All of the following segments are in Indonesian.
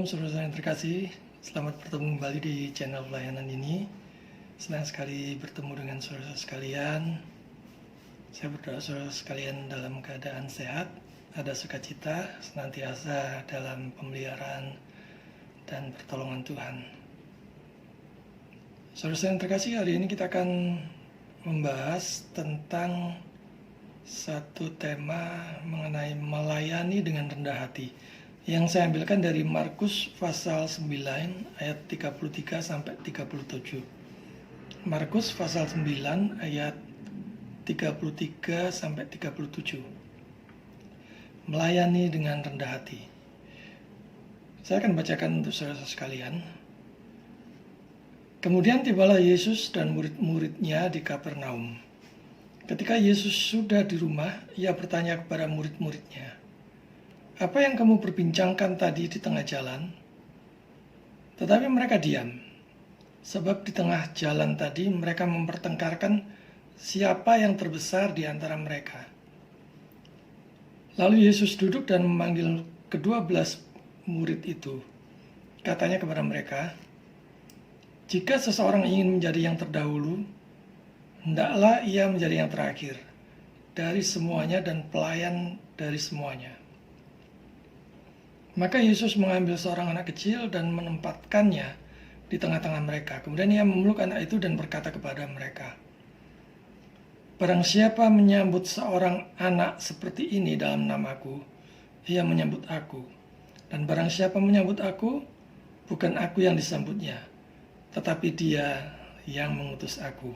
Shalom saudara yang terkasih, selamat bertemu kembali di channel pelayanan ini. Senang sekali bertemu dengan saudara sekalian. Saya berdoa saudara sekalian dalam keadaan sehat, ada sukacita, senantiasa dalam pemeliharaan dan pertolongan Tuhan. Saudara yang terkasih, hari ini kita akan membahas tentang satu tema mengenai melayani dengan rendah hati, yang saya ambilkan dari Markus pasal 9 ayat 33 sampai 37. Markus pasal 9 ayat 33 sampai 37. Melayani dengan rendah hati. Saya akan bacakan untuk saudara sekalian. Kemudian tibalah Yesus dan murid-muridnya di Kapernaum. Ketika Yesus sudah di rumah, ia bertanya kepada murid-muridnya, "Apa yang kamu perbincangkan tadi di tengah jalan?" Tetapi mereka diam, sebab di tengah jalan tadi mereka mempertengkarkan siapa yang terbesar di antara mereka. Lalu Yesus duduk dan memanggil ke-12 murid itu. Katanya kepada mereka, "Jika seseorang ingin menjadi yang terdahulu, hendaklah ia menjadi yang terakhir dari semuanya dan pelayan dari semuanya." Maka Yesus mengambil seorang anak kecil dan menempatkannya di tengah-tengah mereka. Kemudian ia memeluk anak itu dan berkata kepada mereka, "Barang siapa menyambut seorang anak seperti ini dalam namaku, ia menyambut aku. Dan barang siapa menyambut aku, bukan aku yang disambutnya, tetapi dia yang mengutus aku."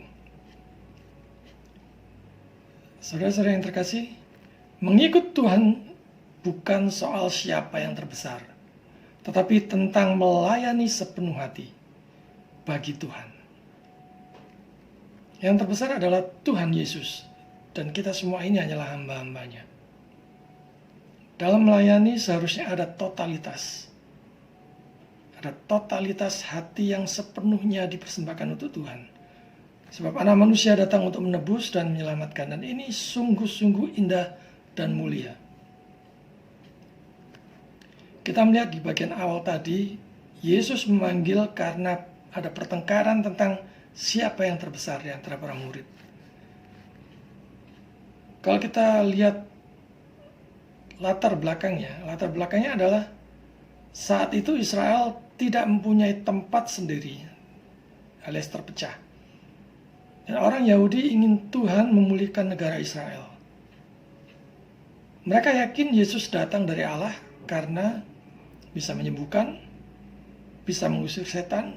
Saudara-saudara yang terkasih, mengikut Tuhan bukan soal siapa yang terbesar, tetapi tentang melayani sepenuh hati bagi Tuhan. Yang terbesar adalah Tuhan Yesus, dan kita semua ini hanyalah hamba-hambanya. Dalam melayani seharusnya ada totalitas. Ada totalitas hati yang sepenuhnya dipersembahkan untuk Tuhan. Sebab anak manusia datang untuk menebus dan menyelamatkan, dan ini sungguh-sungguh indah dan mulia. Kita melihat di bagian awal tadi, Yesus memanggil karena ada pertengkaran tentang siapa yang terbesar di antara para murid. Kalau kita lihat latar belakangnya adalah saat itu Israel tidak mempunyai tempat sendiri, alias terpecah. Dan orang Yahudi ingin Tuhan memulihkan negara Israel. Mereka yakin Yesus datang dari Allah karena bisa menyembuhkan, bisa mengusir setan,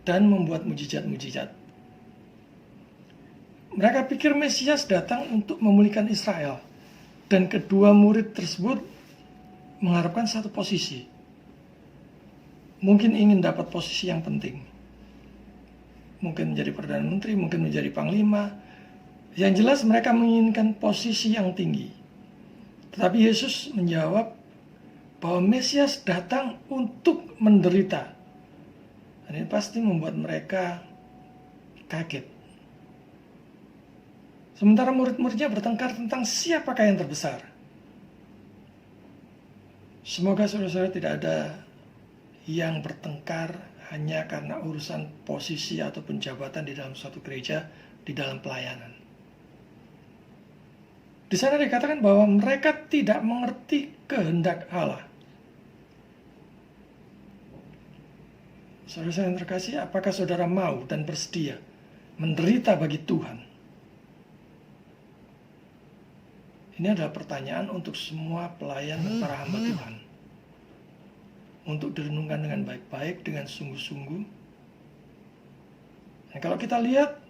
dan membuat mujizat-mujizat. Mereka pikir Mesias datang untuk memulihkan Israel, dan kedua murid tersebut mengharapkan satu posisi. Mungkin ingin dapat posisi yang penting. Mungkin menjadi Perdana Menteri, mungkin menjadi Panglima. Yang jelas mereka menginginkan posisi yang tinggi. Tetapi Yesus menjawab bahwa Mesias datang untuk menderita. Dan ini pasti membuat mereka kaget. Sementara murid-muridnya bertengkar tentang siapakah yang terbesar. Semoga saudara-saudara tidak ada yang bertengkar hanya karena urusan posisi ataupun jabatan di dalam suatu gereja, di dalam pelayanan. Di sana dikatakan bahwa mereka tidak mengerti kehendak Allah. Saudara yang terkasih, apakah saudara mau dan bersedia menderita bagi Tuhan? Ini adalah pertanyaan untuk semua pelayan dan para hamba Tuhan. Untuk direnungkan dengan baik-baik, dengan sungguh-sungguh. Nah, kalau kita lihat,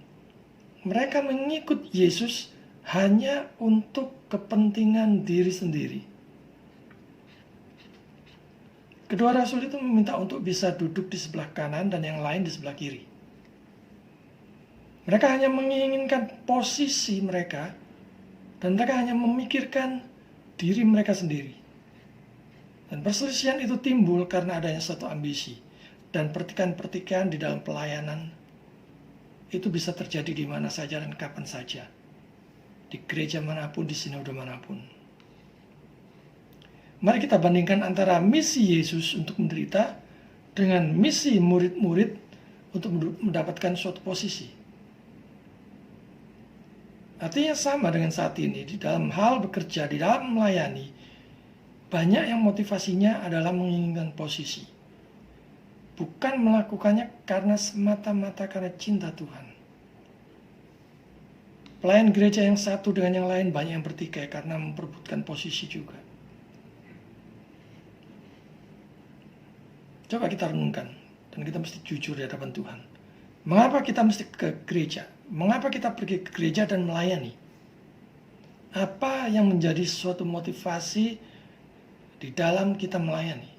mereka mengikut Yesus hanya untuk kepentingan diri sendiri. Kedua rasul itu meminta untuk bisa duduk di sebelah kanan dan yang lain di sebelah kiri. Mereka hanya menginginkan posisi mereka, dan mereka hanya memikirkan diri mereka sendiri. Dan perselisihan itu timbul karena adanya satu ambisi, dan pertikaian-pertikaian di dalam pelayanan itu bisa terjadi di mana saja dan kapan saja, di gereja manapun, di sinode manapun. Mari kita bandingkan antara misi Yesus untuk menderita dengan misi murid-murid untuk mendapatkan suatu posisi. Artinya sama dengan saat ini, di dalam hal bekerja, di dalam melayani, banyak yang motivasinya adalah menginginkan posisi. Bukan melakukannya karena semata-mata karena cinta Tuhan. Pelayan gereja yang satu dengan yang lain banyak yang bertikai karena memperebutkan posisi juga. Coba kita renungkan, dan kita mesti jujur di hadapan Tuhan. Mengapa kita mesti ke gereja? Mengapa kita pergi ke gereja dan melayani? Apa yang menjadi suatu motivasi di dalam kita melayani?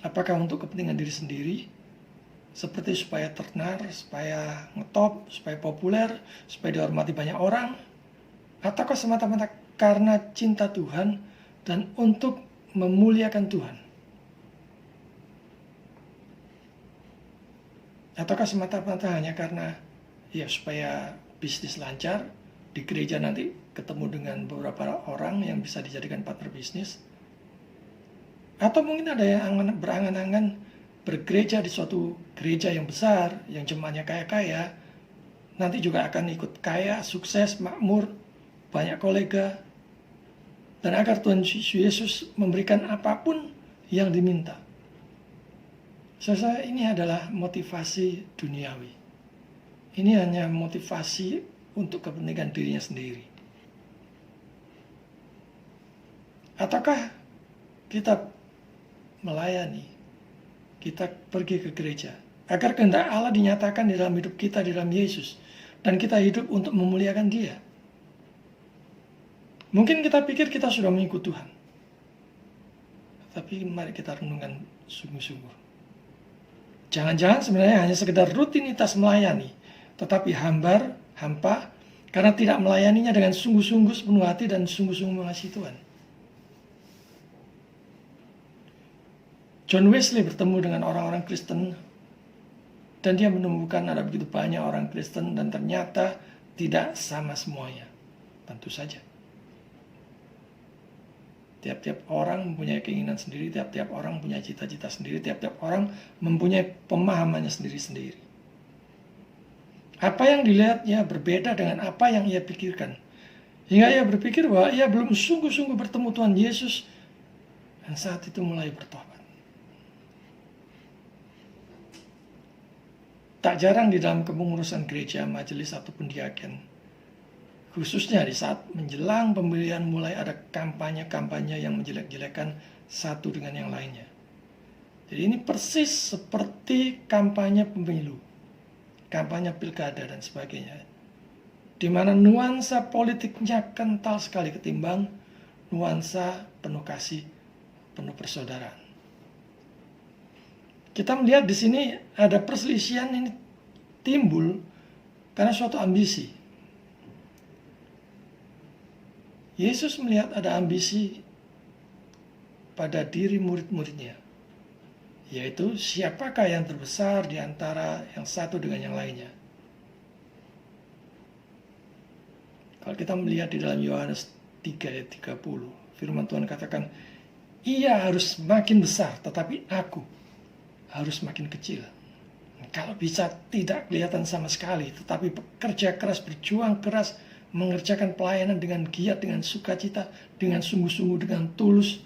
Apakah untuk kepentingan diri sendiri? Seperti supaya terkenal, supaya ngetop, supaya populer, supaya dihormati banyak orang? Ataukah semata-mata karena cinta Tuhan dan untuk memuliakan Tuhan? Ataukah semata-mata hanya karena ya supaya bisnis lancar, di gereja nanti ketemu dengan beberapa orang yang bisa dijadikan partner bisnis? Atau mungkin ada yang berangan-angan bergereja di suatu gereja yang besar, yang jemaatnya kaya-kaya, nanti juga akan ikut kaya, sukses, makmur, banyak kolega, dan agar Tuhan Yesus memberikan apapun yang diminta. Saya ini adalah motivasi duniawi. Ini hanya motivasi untuk kepentingan dirinya sendiri. Ataukah kita melayani, kita pergi ke gereja agar kehendak Allah dinyatakan di dalam hidup kita, di dalam Yesus, dan kita hidup untuk memuliakan Dia? Mungkin kita pikir kita sudah mengikut Tuhan, tapi mari kita renungkan sungguh-sungguh. Jangan-jangan sebenarnya hanya sekedar rutinitas melayani, tetapi hampa, karena tidak melayaninya dengan sungguh-sungguh sepenuh hati dan sungguh-sungguh mengasihi Tuhan. John Wesley bertemu dengan orang-orang Kristen, dan dia menemukan ada begitu banyak orang Kristen, dan ternyata tidak sama semuanya. Tentu saja. Tiap-tiap orang mempunyai keinginan sendiri, tiap-tiap orang punya cita-cita sendiri, tiap-tiap orang mempunyai pemahamannya sendiri-sendiri. Apa yang dilihatnya berbeda dengan apa yang ia pikirkan. Hingga ia berpikir bahwa ia belum sungguh-sungguh bertemu Tuhan Yesus, dan saat itu mulai bertobat. Tak jarang di dalam kepengurusan gereja, majelis ataupun diaken, khususnya di saat menjelang pemilihan mulai ada kampanye-kampanye yang menjelek-jelekan satu dengan yang lainnya. Jadi ini persis seperti kampanye pemilu, kampanye pilkada dan sebagainya, di mana nuansa politiknya kental sekali ketimbang nuansa penuh kasih, penuh persaudaraan. Kita melihat di sini ada perselisihan ini timbul karena suatu ambisi. Yesus melihat ada ambisi pada diri murid-muridnya, yaitu siapakah yang terbesar di antara yang satu dengan yang lainnya. Kalau kita melihat di dalam Yohanes 3 ayat 30, firman Tuhan katakan, ia harus makin besar, tetapi aku harus makin kecil. Kalau bisa tidak kelihatan sama sekali, tetapi bekerja keras, berjuang keras, mengerjakan pelayanan dengan giat, dengan sukacita, dengan sungguh-sungguh, dengan tulus,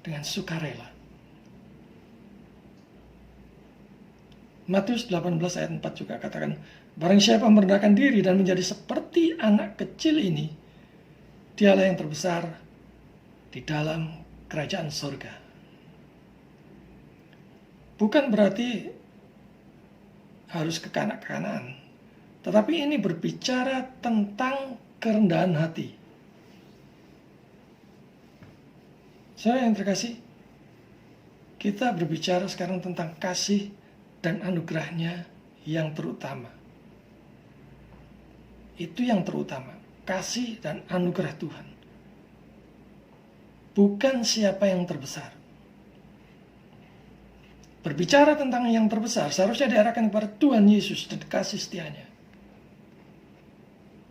dengan sukarela. Matius 18 ayat 4 juga katakan, barang siapa merendahkan diri dan menjadi seperti anak kecil ini, dialah yang terbesar di dalam kerajaan surga. Bukan berarti harus kekanak-kanakan, tetapi ini berbicara tentang kerendahan hati. Saudara yang terkasih, kita berbicara sekarang tentang kasih dan anugerahnya yang terutama. Itu yang terutama, kasih dan anugerah Tuhan. Bukan siapa yang terbesar. Berbicara tentang yang terbesar, seharusnya diarahkan kepada Tuhan Yesus dan kasih setianya.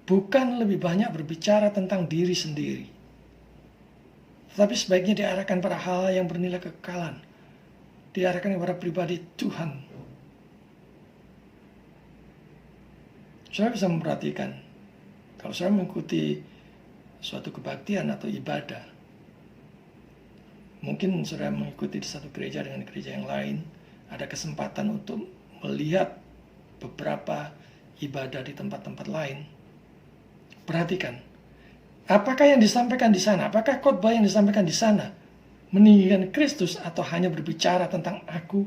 Bukan lebih banyak berbicara tentang diri sendiri. tetapi sebaiknya diarahkan pada hal yang bernilai kekekalan, diarahkan kepada pribadi Tuhan. Saya bisa memperhatikan, kalau saya mengikuti suatu kebaktian atau ibadah, mungkin saudara mengikuti di satu gereja dengan gereja yang lain, ada kesempatan untuk melihat beberapa ibadah di tempat-tempat lain. Perhatikan, apakah yang disampaikan di sana, apakah khotbah yang disampaikan di sana meninggikan Kristus atau hanya berbicara tentang aku,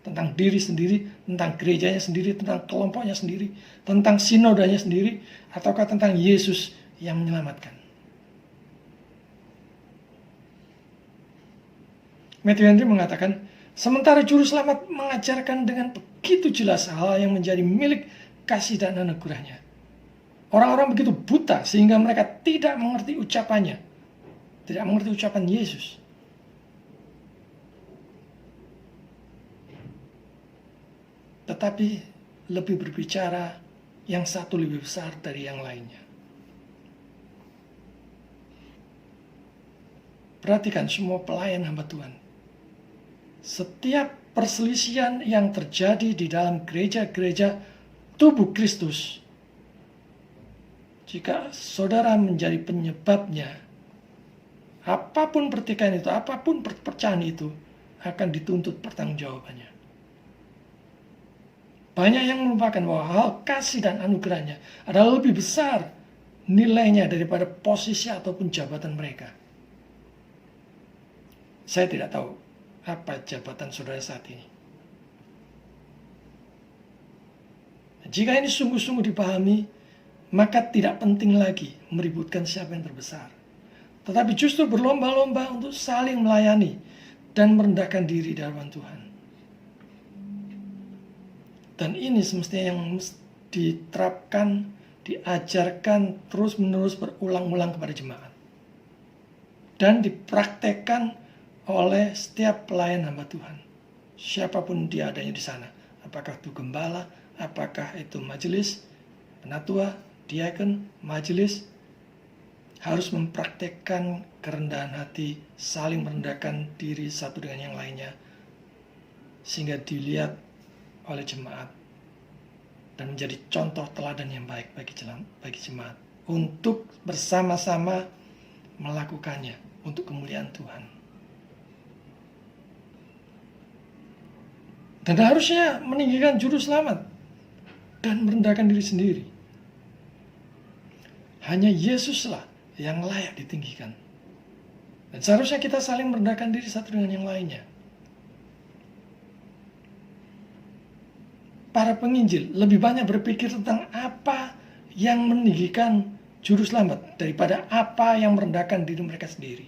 tentang diri sendiri, tentang gerejanya sendiri, tentang kelompoknya sendiri, tentang sinodanya sendiri, ataukah tentang Yesus yang menyelamatkan? Matthew Henry mengatakan, sementara juru selamat mengajarkan dengan begitu jelas hal yang menjadi milik kasih dan anugerahnya, orang-orang begitu buta sehingga mereka tidak mengerti ucapannya, tidak mengerti ucapan Yesus. Tetapi lebih berbicara yang satu lebih besar dari yang lainnya. Perhatikan semua pelayan hamba Tuhan. Setiap perselisihan yang terjadi di dalam gereja-gereja tubuh Kristus, jika saudara menjadi penyebabnya, apapun pertikaian itu, apapun perpecahan itu, akan dituntut pertanggungjawabannya. Banyak yang melupakan bahwa hal kasih dan anugerahnya adalah lebih besar nilainya daripada posisi ataupun jabatan mereka. Saya tidak tahu apa jabatan saudara saat ini. Jika ini sungguh-sungguh dipahami, maka tidak penting lagi meributkan siapa yang terbesar. Tetapi justru berlomba-lomba untuk saling melayani dan merendahkan diri di hadapan Tuhan. Dan ini semestinya yang diterapkan, diajarkan terus-menerus berulang-ulang kepada jemaat. Dan dipraktekkan oleh setiap pelayan hamba Tuhan. Siapapun dia adanya di sana. Apakah itu gembala, apakah itu majelis, penatua, diakon, majelis, harus mempraktekkan kerendahan hati, saling merendahkan diri satu dengan yang lainnya, sehingga dilihat oleh jemaat dan menjadi contoh teladan yang baik bagi jemaat untuk bersama-sama melakukannya untuk kemuliaan Tuhan. Dan harusnya meninggikan juru selamat dan merendahkan diri sendiri. Hanya Yesuslah yang layak ditinggikan. Dan seharusnya kita saling merendahkan diri satu dengan yang lainnya. Para penginjil lebih banyak berpikir tentang apa yang meninggikan juru selamat daripada apa yang merendahkan diri mereka sendiri.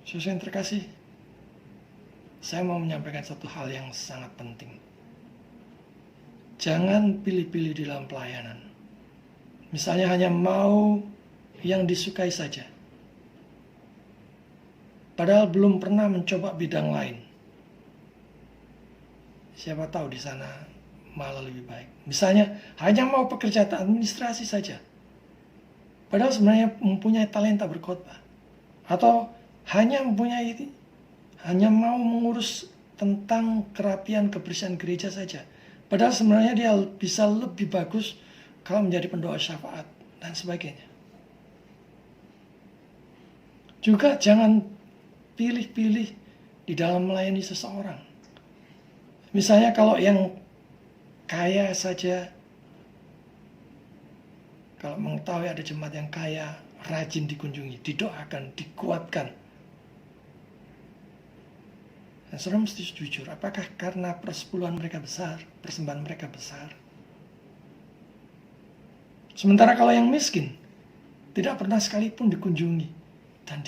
Saudara yang terkasih, saya mau menyampaikan satu hal yang sangat penting. Jangan pilih-pilih di dalam pelayanan. Misalnya hanya mau yang disukai saja. Padahal belum pernah mencoba bidang lain. Siapa tahu di sana malah lebih baik. Misalnya hanya mau pekerjaan administrasi saja. Padahal sebenarnya mempunyai talenta berkhotbah. Atau hanya mau mengurus tentang kerapian kebersihan gereja saja. Padahal sebenarnya dia bisa lebih bagus kalau menjadi pendoa syafaat dan sebagainya. Juga jangan pilih-pilih di dalam melayani seseorang. Misalnya kalau yang kaya saja, kalau mengetahui ada jemaat yang kaya, rajin dikunjungi, didoakan, dikuatkan. Dan saudara mesti jujur, apakah karena persepuluhan mereka besar, persembahan mereka besar? Sementara kalau yang miskin, tidak pernah sekalipun dikunjungi dan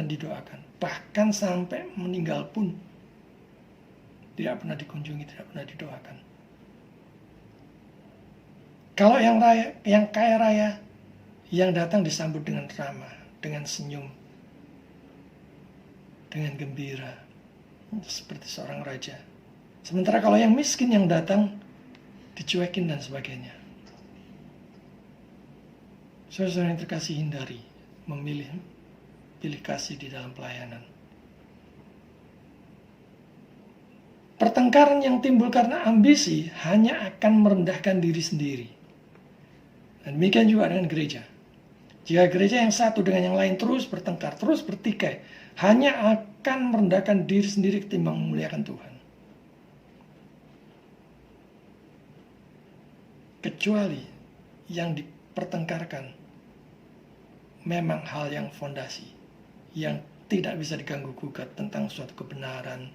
didoakan. Bahkan sampai meninggal pun tidak pernah dikunjungi, tidak pernah didoakan. Kalau yang kaya raya, yang datang disambut dengan ramah, dengan senyum, dengan gembira, seperti seorang raja. Sementara kalau yang miskin yang datang, dicuekin dan sebagainya. Saudara-saudara yang terkasih, hindari pilih kasih di dalam pelayanan. Pertengkaran yang timbul karena ambisi hanya akan merendahkan diri sendiri. Dan demikian juga dengan gereja. Jika gereja yang satu dengan yang lain terus bertengkar, terus bertikai, hanya akan merendahkan diri sendiri ketimbang memuliakan Tuhan. Kecuali yang dipertengkarkan memang hal yang fondasi, yang tidak bisa diganggu gugat tentang suatu kebenaran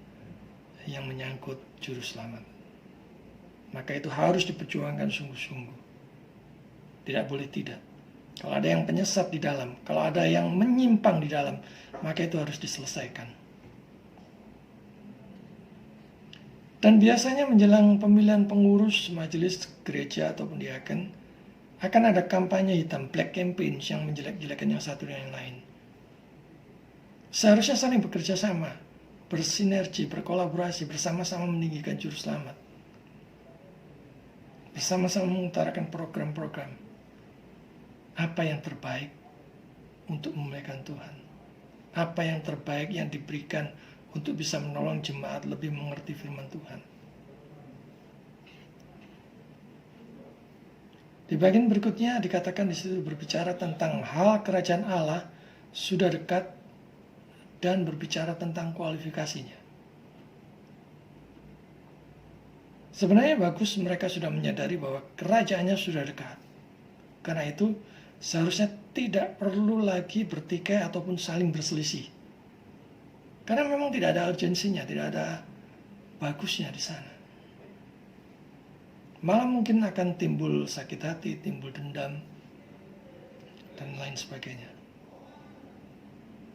yang menyangkut juru selamat. Maka itu harus diperjuangkan sungguh-sungguh. Tidak boleh tidak. Kalau ada yang penyesat di dalam, kalau ada yang menyimpang di dalam, maka itu harus diselesaikan. Dan biasanya menjelang pemilihan pengurus majelis gereja atau pendiakan, akan ada kampanye hitam, black campaign, yang menjelek-jelekan yang satu dan yang lain. Seharusnya saling bekerja sama, bersinergi, berkolaborasi, bersama-sama meninggikan juru selamat. Bersama-sama mengutarakan program-program. Apa yang terbaik untuk memuliakan Tuhan. Apa yang terbaik yang diberikan untuk bisa menolong jemaat lebih mengerti firman Tuhan. Di bagian berikutnya dikatakan di situ berbicara tentang hal kerajaan Allah sudah dekat dan berbicara tentang kualifikasinya. Sebenarnya bagus mereka sudah menyadari bahwa kerajaannya sudah dekat. Karena itu seharusnya tidak perlu lagi bertikai ataupun saling berselisih. Karena memang tidak ada urgensinya, tidak ada bagusnya di sana. Malah mungkin akan timbul sakit hati, timbul dendam, dan lain sebagainya.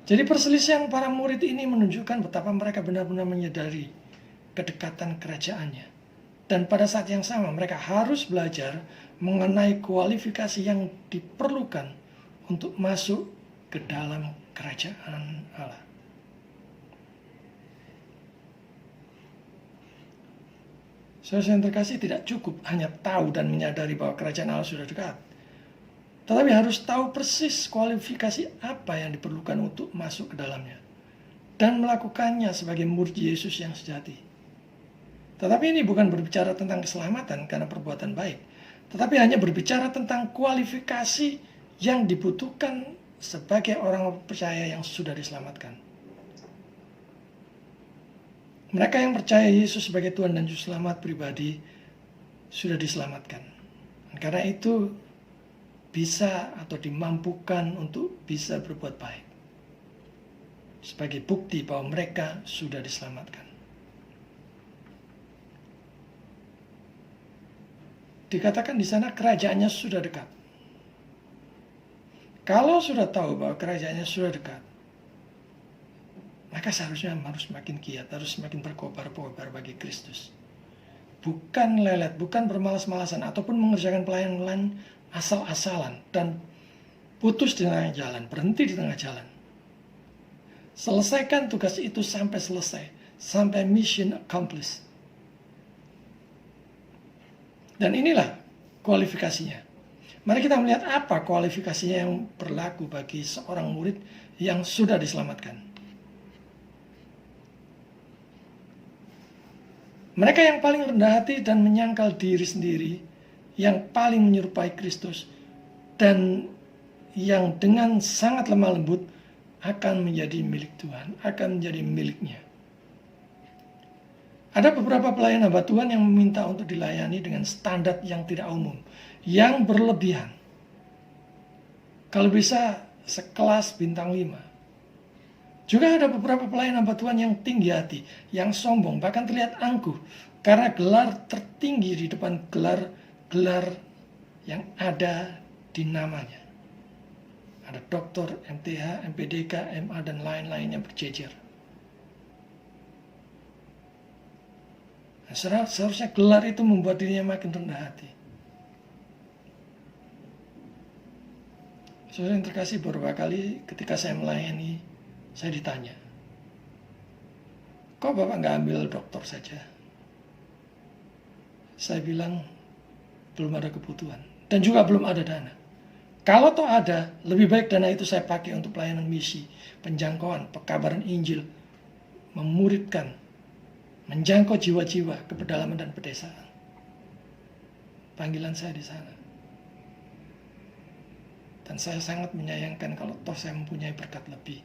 Jadi perselisihan para murid ini menunjukkan betapa mereka benar-benar menyadari kedekatan kerajaannya. Dan pada saat yang sama mereka harus belajar mengenai kualifikasi yang diperlukan untuk masuk ke dalam kerajaan Allah. Saudara yang terkasih, tidak cukup hanya tahu dan menyadari bahwa kerajaan Allah sudah dekat. Tetapi harus tahu persis kualifikasi apa yang diperlukan untuk masuk ke dalamnya. Dan melakukannya sebagai murid Yesus yang sejati. Tetapi ini bukan berbicara tentang keselamatan karena perbuatan baik. Tetapi hanya berbicara tentang kualifikasi yang dibutuhkan sebagai orang percaya yang sudah diselamatkan. Mereka yang percaya Yesus sebagai Tuhan dan Juru Selamat pribadi sudah diselamatkan. Dan karena itu bisa atau dimampukan untuk bisa berbuat baik. Sebagai bukti bahwa mereka sudah diselamatkan. Dikatakan di sana kerajaannya sudah dekat. Kalau sudah tahu bahwa kerajaannya sudah dekat, maka seharusnya harus semakin giat, harus semakin berkobar-kobar bagi Kristus. Bukan lelet, bukan bermalas-malasan, ataupun mengerjakan pelayanan asal-asalan dan putus di tengah jalan, berhenti di tengah jalan. Selesaikan tugas itu sampai selesai, sampai mission accomplished. Dan inilah kualifikasinya. Mari kita melihat apa kualifikasinya yang berlaku bagi seorang murid yang sudah diselamatkan. Mereka yang paling rendah hati dan menyangkal diri sendiri, yang paling menyerupai Kristus, dan yang dengan sangat lemah lembut akan menjadi milik Tuhan, akan menjadi miliknya. Ada beberapa pelayan hamba Tuhan yang meminta untuk dilayani dengan standar yang tidak umum, yang berlebihan. Kalau bisa sekelas bintang 5. Juga ada beberapa pelayan hamba Tuhan yang tinggi hati, yang sombong, bahkan terlihat angkuh, karena gelar tertinggi di depan gelar-gelar yang ada di namanya. Ada doktor, MTH, MPDK, MA, dan lain-lain yang berjejer. Nah, seharusnya gelar itu membuat dirinya makin rendah hati. Saudara yang terkasih, beberapa kali ketika saya melayani, saya ditanya, kok Bapak nggak ambil dokter saja? Saya bilang, belum ada kebutuhan. Dan juga belum ada dana. Kalau toh ada, lebih baik dana itu saya pakai untuk pelayanan misi, penjangkauan, pekabaran Injil, memuridkan, menjangkau jiwa-jiwa ke pedalaman dan pedesaan. Panggilan saya di sana. Dan saya sangat menyayangkan kalau toh saya mempunyai berkat lebih.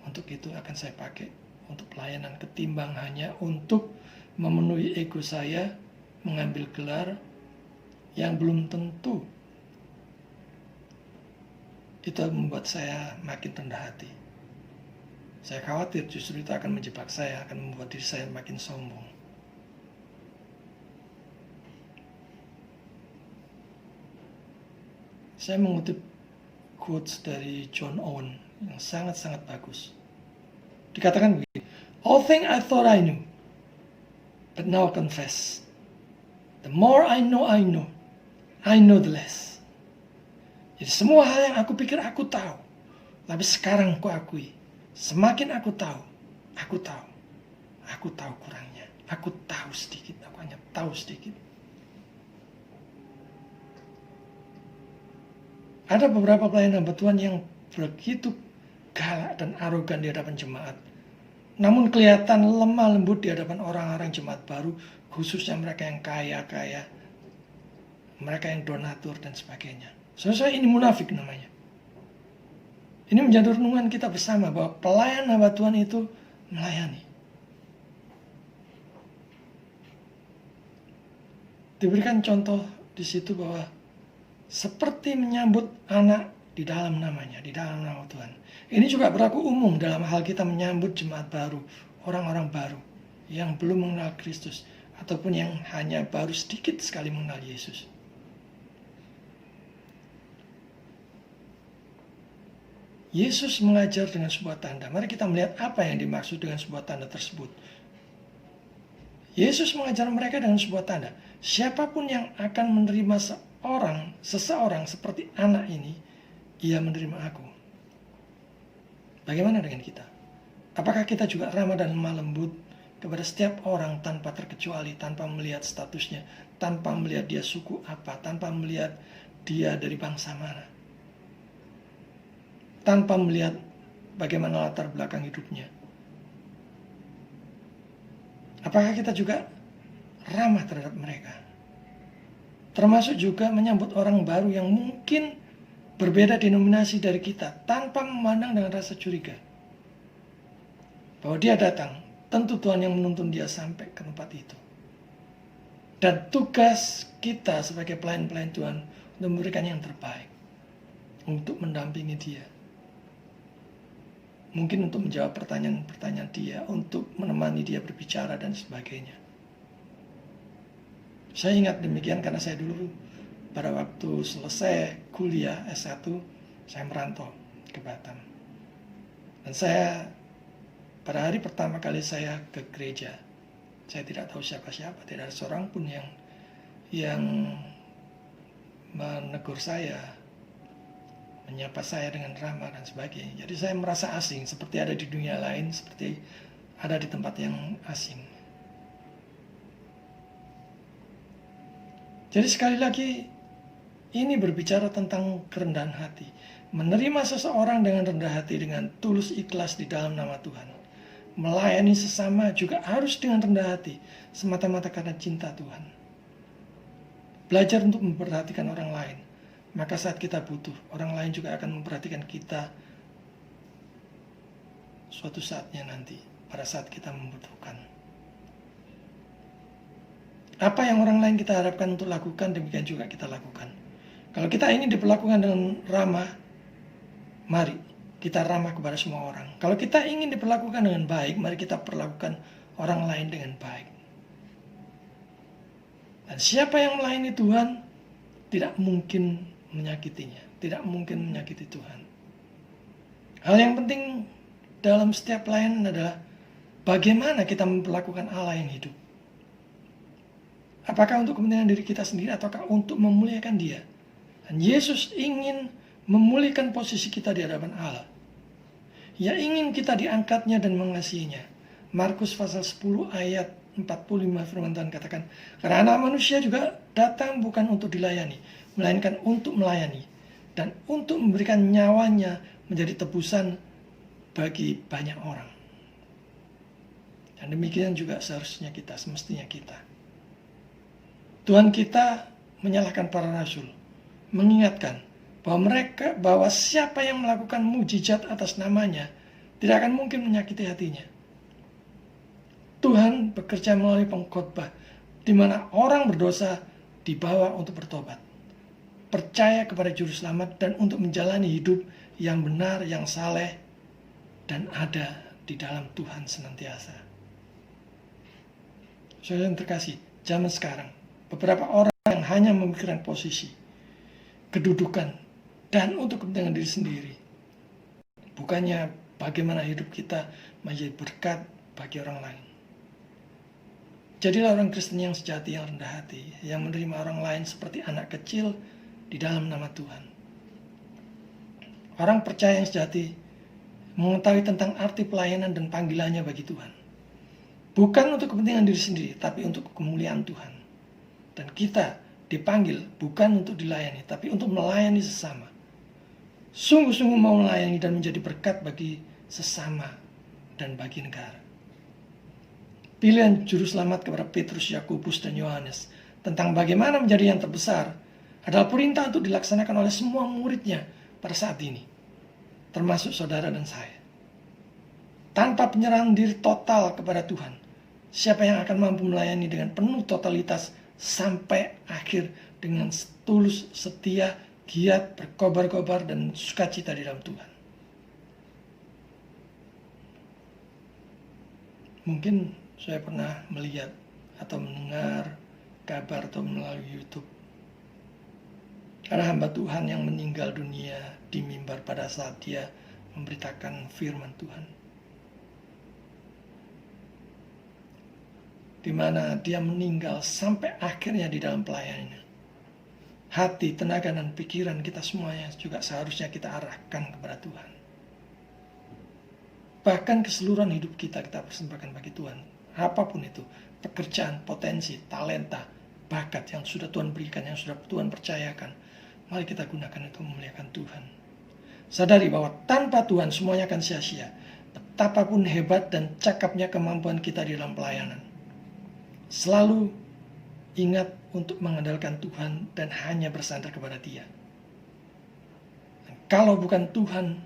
Untuk itu akan saya pakai untuk pelayanan ketimbang hanya untuk memenuhi ego saya, mengambil gelar yang belum tentu itu membuat saya makin rendah hati. Saya khawatir justru itu akan menjebak saya, akan membuat diri saya makin sombong. Saya mengutip quotes dari John Owen yang sangat-sangat bagus. Dikatakan begini, all things I thought I knew, but now I confess. The more I know the less. Jadi semua hal yang aku pikir aku tahu, tapi sekarang aku akui, semakin aku tahu kurangnya. Aku tahu sedikit, aku hanya tahu sedikit. Ada beberapa pelayan hamba Tuhan yang begitu galak dan arogan di hadapan jemaat. Namun kelihatan lemah lembut di hadapan orang-orang jemaat baru, khususnya mereka yang kaya-kaya, mereka yang donatur dan sebagainya. Saya ini munafik namanya. Ini menjadi renungan kita bersama bahwa pelayan hamba Tuhan itu melayani. Diberikan contoh di situ bahwa seperti menyambut anak di dalam namanya, di dalam nama Tuhan. Ini juga berlaku umum dalam hal kita menyambut jemaat baru, orang-orang baru yang belum mengenal Kristus ataupun yang hanya baru sedikit sekali mengenal Yesus. Yesus mengajar dengan sebuah tanda. Mari kita melihat apa yang dimaksud dengan sebuah tanda tersebut. Yesus mengajar mereka dengan sebuah tanda. Siapapun yang akan menerima seseorang seperti anak ini, ia menerima aku. Bagaimana dengan kita? Apakah kita juga ramah dan lemah lembut kepada setiap orang tanpa terkecuali, tanpa melihat statusnya, tanpa melihat dia suku apa, tanpa melihat dia dari bangsa mana, tanpa melihat bagaimana latar belakang hidupnya? Apakah kita juga ramah terhadap mereka? Termasuk juga menyambut orang baru yang mungkin berbeda denominasi dari kita, tanpa memandang dengan rasa curiga. Bahwa dia datang, tentu Tuhan yang menuntun dia sampai ke tempat itu. Dan tugas kita sebagai pelayan-pelayan Tuhan untuk memberikan yang terbaik, untuk mendampingi dia. Mungkin untuk menjawab pertanyaan-pertanyaan dia, untuk menemani dia berbicara dan sebagainya. Saya ingat demikian karena saya dulu pada waktu selesai kuliah S1, saya merantau ke Batam. Dan saya pada hari pertama kali saya ke gereja, saya tidak tahu siapa-siapa, tidak ada seorang pun yang menegur saya, menyapa saya dengan ramah dan sebagainya. Jadi saya merasa asing, seperti ada di dunia lain, seperti ada di tempat yang asing. Jadi sekali lagi, ini berbicara tentang kerendahan hati. Menerima seseorang dengan rendah hati, dengan tulus ikhlas di dalam nama Tuhan. Melayani sesama juga harus dengan rendah hati, semata-mata karena cinta Tuhan. Belajar untuk memperhatikan orang lain. Maka saat kita butuh, orang lain juga akan memperhatikan kita suatu saatnya nanti, pada saat kita membutuhkan. Apa yang orang lain kita harapkan untuk lakukan, demikian juga kita lakukan. Kalau kita ingin diperlakukan dengan ramah, mari kita ramah kepada semua orang. Kalau kita ingin diperlakukan dengan baik, mari kita perlakukan orang lain dengan baik. Dan siapa yang melayani Tuhan, tidak mungkin menyakitinya, tidak mungkin menyakiti Tuhan. Hal yang penting dalam setiap pelayanan adalah bagaimana kita memperlakukan Allah yang hidup. Apakah untuk kepentingan diri kita sendiri ataukah untuk memuliakan Dia? Dan Yesus ingin memulihkan posisi kita di hadapan Allah. Ia ingin kita diangkatnya dan mengasihinya. Markus pasal 10 ayat 45 firman Tuhan katakan, karena Anak Manusia juga datang bukan untuk dilayani, melainkan untuk melayani dan untuk memberikan nyawanya menjadi tebusan bagi banyak orang. Dan demikian juga seharusnya kita, semestinya kita. Tuhan kita menyalahkan para rasul, mengingatkan bahwa siapa yang melakukan mujizat atas namanya tidak akan mungkin menyakiti hatinya. Tuhan bekerja melalui pengkhotbah di mana orang berdosa dibawa untuk bertobat, percaya kepada juru selamat, dan untuk menjalani hidup yang benar, yang saleh, dan ada di dalam Tuhan senantiasa. Saudara yang terkasih, zaman sekarang beberapa orang yang hanya memikirkan posisi, kedudukan, dan untuk kepentingan diri sendiri, bukannya bagaimana hidup kita menjadi berkat bagi orang lain. Jadilah orang Kristen yang sejati, yang rendah hati, yang menerima orang lain seperti anak kecil di dalam nama Tuhan. Orang percaya yang sejati mengetahui tentang arti pelayanan dan panggilannya bagi Tuhan. Bukan untuk kepentingan diri sendiri, tapi untuk kemuliaan Tuhan. Dan kita dipanggil bukan untuk dilayani, tapi untuk melayani sesama. Sungguh-sungguh mau melayani dan menjadi berkat bagi sesama dan bagi negara. Pilihan juru selamat kepada Petrus, Yakobus, dan Yohanes tentang bagaimana menjadi yang terbesar adalah perintah untuk dilaksanakan oleh semua muridnya pada saat ini, termasuk saudara dan saya. Tanpa penyerahan diri total kepada Tuhan, siapa yang akan mampu melayani dengan penuh totalitas sampai akhir dengan tulus, setia, giat, berkobar-kobar, dan sukacita di dalam Tuhan? Mungkin saya pernah melihat atau mendengar kabar atau melalui YouTube ada hamba Tuhan yang meninggal dunia di mimbar pada saat dia memberitakan firman Tuhan, di mana dia meninggal sampai akhirnya di dalam pelayanannya. Hati, tenaga, dan pikiran kita semuanya juga seharusnya kita arahkan kepada Tuhan. Bahkan keseluruhan hidup kita persembahkan bagi Tuhan. Apapun itu, pekerjaan, potensi, talenta, bakat yang sudah Tuhan berikan, yang sudah Tuhan percayakan, mari kita gunakan itu memuliakan Tuhan. Sadari bahwa tanpa Tuhan semuanya akan sia-sia. Betapapun hebat dan cakapnya kemampuan kita di dalam pelayanan, selalu ingat untuk mengandalkan Tuhan dan hanya bersandar kepada Dia. Dan kalau bukan Tuhan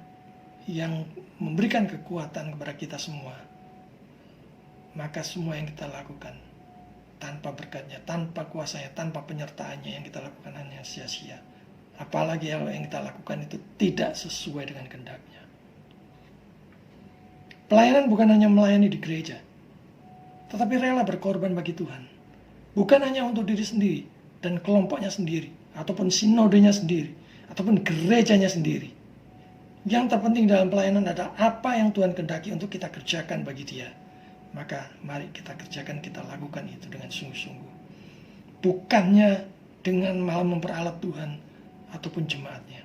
yang memberikan kekuatan kepada kita semua, maka semua yang kita lakukan tanpa berkatnya, tanpa kuasanya, tanpa penyertaannya, yang kita lakukan hanya sia-sia. Apalagi kalau yang kita lakukan itu tidak sesuai dengan kehendak-Nya. Pelayanan bukan hanya melayani di gereja, tetapi rela berkorban bagi Tuhan. Bukan hanya untuk diri sendiri dan kelompoknya sendiri, ataupun sinodenya sendiri, ataupun gerejanya sendiri. Yang terpenting dalam pelayanan adalah apa yang Tuhan kehendaki untuk kita kerjakan bagi Dia. Maka mari kita kerjakan, kita lakukan itu dengan sungguh-sungguh. Bukannya dengan malah memperalat Tuhan ataupun jemaatnya.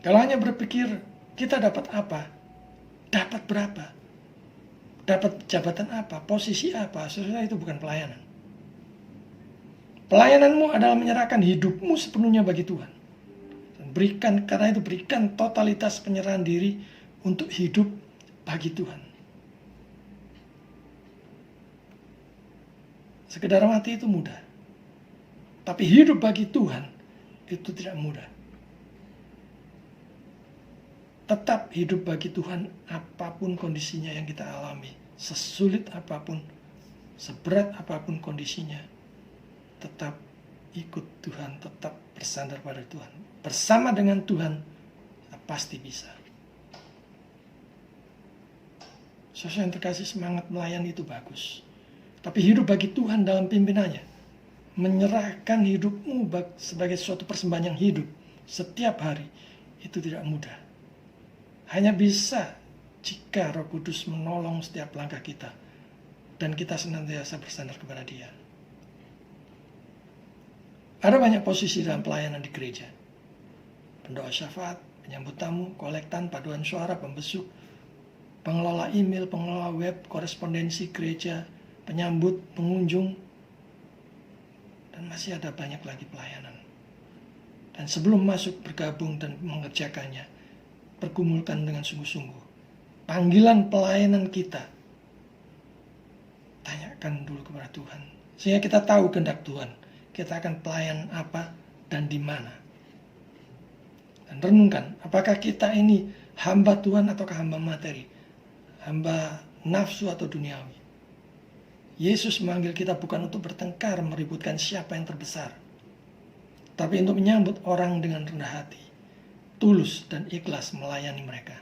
Kalau hanya berpikir kita dapat apa, dapat berapa, dapat jabatan apa, posisi apa, saudara, itu bukan pelayanan. Pelayananmu adalah menyerahkan hidupmu sepenuhnya bagi Tuhan. Karena itu berikan totalitas penyerahan diri untuk hidup bagi Tuhan. Sekedar mati itu mudah, tapi hidup bagi Tuhan itu tidak mudah. Tetap hidup bagi Tuhan apapun kondisinya yang kita alami, sesulit apapun, seberat apapun kondisinya, tetap ikut Tuhan, tetap bersandar pada Tuhan. Bersama dengan Tuhan, kita pasti bisa. Saudara yang terkasih, semangat melayani itu bagus. Tapi hidup bagi Tuhan dalam pimpinannya, menyerahkan hidupmu sebagai suatu persembahan yang hidup setiap hari, itu tidak mudah. Hanya bisa jika Roh Kudus menolong setiap langkah kita dan kita senantiasa bersandar kepada Dia. Ada banyak posisi dalam pelayanan di gereja. Pendoa syafaat, penyambut tamu, kolektan, paduan suara, pembesuk, pengelola email, pengelola web, korespondensi gereja, penyambut pengunjung, dan masih ada banyak lagi pelayanan. Dan sebelum masuk bergabung dan mengerjakannya, pergumulkan dengan sungguh-sungguh. Panggilan pelayanan kita, tanyakan dulu kepada Tuhan. Sehingga kita tahu kehendak Tuhan. Kita akan pelayan apa dan di mana. Dan renungkan, apakah kita ini hamba Tuhan ataukah hamba materi? Hamba nafsu atau duniawi? Yesus memanggil kita bukan untuk bertengkar, meributkan siapa yang terbesar, tapi untuk menyambut orang dengan rendah hati, tulus dan ikhlas melayani mereka.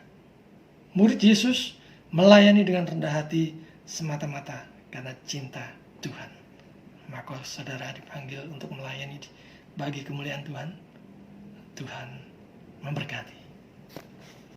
Murid Yesus melayani dengan rendah hati semata-mata karena cinta Tuhan. Maka saudara dipanggil untuk melayani bagi kemuliaan Tuhan. Tuhan memberkati.